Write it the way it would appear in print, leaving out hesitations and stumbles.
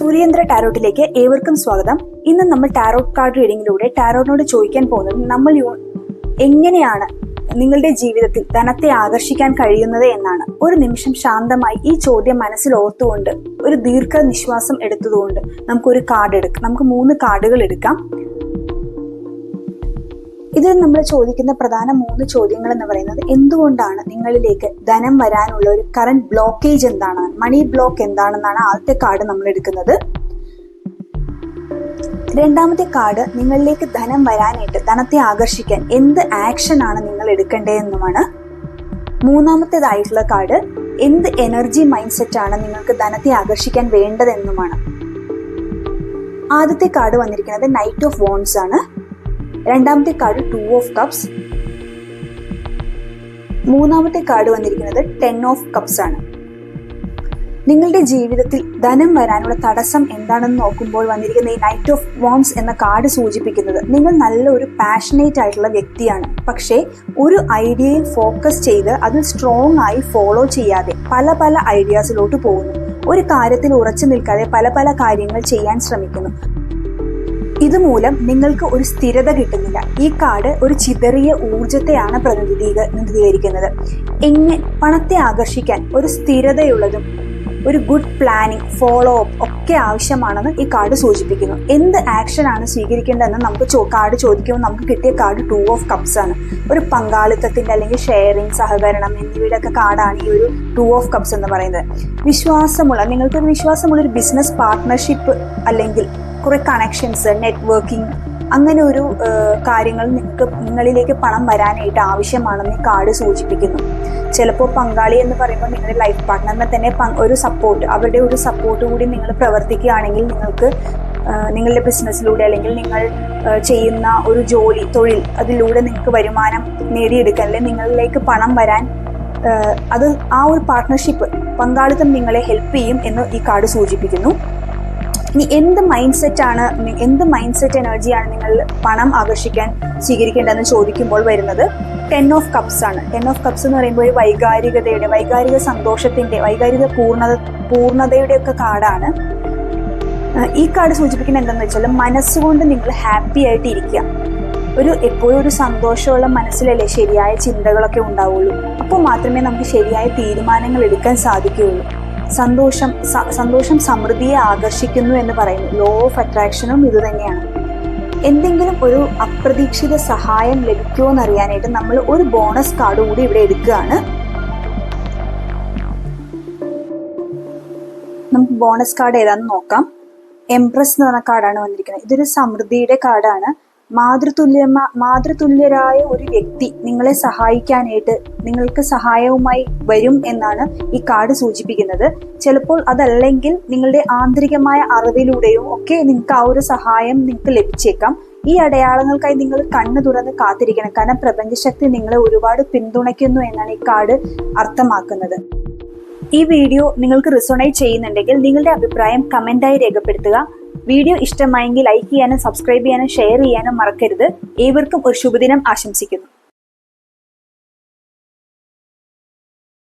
സൂര്യയന്ത്ര ടാരോട്ടിലേക്ക് ഏവർക്കും സ്വാഗതം. ഇന്ന് നമ്മൾ ടാരോട്ട് കാർഡ് റീഡിങ്ങിലൂടെ ടാരോട്ടിനോട് ചോദിക്കാൻ പോകുന്നത് നമ്മൾ എങ്ങനെയാണ് നിങ്ങളുടെ ജീവിതത്തിൽ ധനത്തെ ആകർഷിക്കാൻ കഴിയുന്നത് എന്നാണ്. ഒരു നിമിഷം ശാന്തമായി ഈ ചോദ്യം മനസ്സിൽ ഓർത്തുകൊണ്ട് ഒരു ദീർഘനിശ്വാസം എടുത്തതുകൊണ്ട് നമുക്കൊരു കാർഡ് എടുക്കാം. നമുക്ക് 3 കാർഡുകൾ എടുക്കാം. ഇതിൽ നമ്മൾ ചോദിക്കുന്ന പ്രധാന 3 ചോദ്യങ്ങൾ എന്ന് പറയുന്നത് എന്തുകൊണ്ടാണ് നിങ്ങളിലേക്ക് ധനം വരാനുള്ള ഒരു കറന്റ് ബ്ലോക്കേജ് എന്താണ്, മണി ബ്ലോക്ക് എന്താണെന്നാണ് ആദ്യത്തെ കാർഡ് നമ്മൾ എടുക്കുന്നത്. രണ്ടാമത്തെ കാർഡ് നിങ്ങളിലേക്ക് ധനം വരാനായിട്ട് ധനത്തെ ആകർഷിക്കാൻ എന്ത് ആക്ഷൻ ആണ് നിങ്ങൾ എടുക്കേണ്ടതെന്നുമാണ്. മൂന്നാമത്തേതായിട്ടുള്ള കാർഡ് എന്ത് എനർജി മൈൻഡ് സെറ്റ് ആണ് നിങ്ങൾക്ക് ധനത്തെ ആകർഷിക്കാൻ വേണ്ടതെന്നുമാണ്. ആദ്യത്തെ കാർഡ് വന്നിരിക്കുന്നത് നൈറ്റ് ഓഫ് വോൺസ് ആണ്. രണ്ടാമത്തെ കാർഡ് 2 ഓഫ് കപ്സ്. മൂന്നാമത്തെ കാർഡ് വന്നിരിക്കുന്നത് 10 ഓഫ് കപ്സ് ആണ്. നിങ്ങളുടെ ജീവിതത്തിൽ ധനം വരാനുള്ള തടസ്സം എന്താണെന്ന് നോക്കുമ്പോൾ വന്നിരിക്കുന്ന ഈ നൈറ്റ് ഓഫ് വോൺസ് എന്ന കാർഡ് സൂചിപ്പിക്കുന്നത് നിങ്ങൾ നല്ലൊരു പാഷനേറ്റ് ആയിട്ടുള്ള വ്യക്തിയാണ്. പക്ഷേ ഒരു ഐഡിയയിൽ ഫോക്കസ് ചെയ്ത് അത് സ്ട്രോങ് ആയി ഫോളോ ചെയ്യാതെ പല ഐഡിയാസിലോട്ട് പോകുന്നു. ഒരു കാര്യത്തിൽ ഉറച്ചു നിൽക്കാതെ പല കാര്യങ്ങൾ ചെയ്യാൻ ശ്രമിക്കുന്നു. ഇതുമൂലം നിങ്ങൾക്ക് ഒരു സ്ഥിരത കിട്ടുന്നില്ല. ഈ കാർഡ് ഒരു ചിതറിയ ഊർജത്തെയാണ് പ്രതിനിധീകരിക്കുന്നത്. പണത്തെ ആകർഷിക്കാൻ ഒരു സ്ഥിരതയുള്ളതും ഒരു ഗുഡ് പ്ലാനിങ്, ഫോളോ അപ്പ് ഒക്കെ ആവശ്യമാണെന്ന് ഈ കാർഡ് സൂചിപ്പിക്കുന്നു. എന്ത് ആക്ഷൻ ആണ് സ്വീകരിക്കേണ്ടതെന്ന് നമുക്ക് കാർഡ് ചോദിക്കുമ്പോൾ നമുക്ക് കിട്ടിയ കാർഡ് 2 ഓഫ് കപ്സ് ആണ്. ഒരു പങ്കാളിത്തത്തിന്റെ അല്ലെങ്കിൽ ഷെയറിങ്, സഹകരണം എന്നിവയുടെ ഒക്കെ കാർഡാണ് ഈ ഒരു 2 ഓഫ് കപ്സ് എന്ന് പറയുന്നത്. നിങ്ങൾക്കൊരു വിശ്വാസമുള്ള ഒരു ബിസിനസ് പാർട്ട്ണർഷിപ്പ് അല്ലെങ്കിൽ കുറെ കണക്ഷൻസ്, നെറ്റ്വർക്കിംഗ്, അങ്ങനെ ഒരു കാര്യങ്ങൾ നിങ്ങളിലേക്ക് പണം വരാനായിട്ട് ആവശ്യമാണെന്ന് ഈ കാർഡ് സൂചിപ്പിക്കുന്നു. ചിലപ്പോൾ പങ്കാളി എന്ന് പറയുമ്പോൾ നിങ്ങളുടെ ലൈഫ് പാർട്ട്ണറിനെ തന്നെ ഒരു സപ്പോർട്ട്, അവരുടെ ഒരു സപ്പോർട്ട് കൂടി നിങ്ങൾ പ്രവർത്തിക്കുകയാണെങ്കിൽ നിങ്ങൾക്ക് നിങ്ങളുടെ ബിസിനസ്സിലൂടെ അല്ലെങ്കിൽ നിങ്ങൾ ചെയ്യുന്ന ഒരു തൊഴിൽ അതിലൂടെ നിങ്ങൾക്ക് വരുമാനം നേടിയെടുക്കാൻ അല്ലെങ്കിൽ നിങ്ങളിലേക്ക് പണം വരാൻ അത് ആ ഒരു പാർട്ട്ണർഷിപ്പ്, പങ്കാളിത്തം നിങ്ങളെ ഹെൽപ്പ് ചെയ്യും എന്ന് ഈ കാർഡ് സൂചിപ്പിക്കുന്നു. ഇനി എന്ത് മൈൻഡ് സെറ്റ് എനർജിയാണ് നിങ്ങൾ പണം ആകർഷിക്കാൻ സ്വീകരിക്കേണ്ടതെന്ന് ചോദിക്കുമ്പോൾ വരുന്നത് 10 ഓഫ് കപ്സ് ആണ്. 10 ഓഫ് കപ്സ് എന്ന് പറയുമ്പോൾ ഒരു വൈകാരിക സന്തോഷത്തിന്റെ, വൈകാരിക പൂർണ്ണതയുടെ ഒക്കെ കാർഡാണ്. ഈ കാർഡ് സൂചിപ്പിക്കുന്നത് എന്താണെന്ന് വെച്ചാൽ മനസ്സുകൊണ്ട് നിങ്ങൾ ഹാപ്പി ആയിട്ട് ഇരിക്കുക. എപ്പോഴും ഒരു സന്തോഷമുള്ള മനസ്സിലല്ലേ ശരിയായ ചിന്തകളൊക്കെ ഉണ്ടാവുള്ളൂ. അപ്പോൾ മാത്രമേ നമുക്ക് ശരിയായ തീരുമാനങ്ങൾ എടുക്കാൻ സാധിക്കുകയുള്ളൂ. സന്തോഷം സമൃദ്ധിയെ ആകർഷിക്കുന്നു എന്ന് പറയുന്നു. ലോ ഓഫ് അട്രാക്ഷനും ഇത് തന്നെയാണ്. എന്തെങ്കിലും ഒരു അപ്രതീക്ഷിത സഹായം ലഭിക്കുമോ എന്നറിയാനായിട്ട് നമ്മൾ ഒരു ബോണസ് കാർഡ് കൂടി ഇവിടെ എടുക്കുകയാണ്. നമുക്ക് ബോണസ് കാർഡ് ഏതാണെന്ന് നോക്കാം. എംപ്രസ് എന്ന് പറഞ്ഞ കാർഡാണ് വന്നിരിക്കുന്നത്. ഇതൊരു സമൃദ്ധിയുടെ കാർഡാണ്. മാതൃതുല്യരായ ഒരു വ്യക്തി നിങ്ങളെ സഹായിക്കാനായിട്ട് നിങ്ങൾക്ക് സഹായവുമായി വരും എന്നാണ് ഈ കാർഡ് സൂചിപ്പിക്കുന്നത്. ചിലപ്പോൾ അതല്ലെങ്കിൽ നിങ്ങളുടെ ആന്തരികമായ അറിവിലൂടെയും ഒക്കെ നിങ്ങൾക്ക് ആ ഒരു സഹായം നിങ്ങൾക്ക് ലഭിച്ചേക്കാം. ഈ അടയാളങ്ങൾക്കായി നിങ്ങൾ കണ്ണു തുറന്ന് കാത്തിരിക്കണം. കാരണം പ്രപഞ്ചശക്തി നിങ്ങളെ ഒരുപാട് പിന്തുണയ്ക്കുന്നു എന്നാണ് ഈ കാർഡ് അർത്ഥമാക്കുന്നത്. ഈ വീഡിയോ നിങ്ങൾക്ക് റിസോണേറ്റ് ചെയ്യുന്നുണ്ടെങ്കിൽ നിങ്ങളുടെ അഭിപ്രായം കമന്റായി രേഖപ്പെടുത്തുക. വീഡിയോ ഇഷ്ടമായെങ്കിൽ ലൈക്ക് ചെയ്യാനും സബ്സ്ക്രൈബ് ചെയ്യാനും ഷെയർ ചെയ്യാനും മറക്കരുത്. ഏവർക്കും ഒരു ശുഭദിനം ആശംസിക്കുന്നു.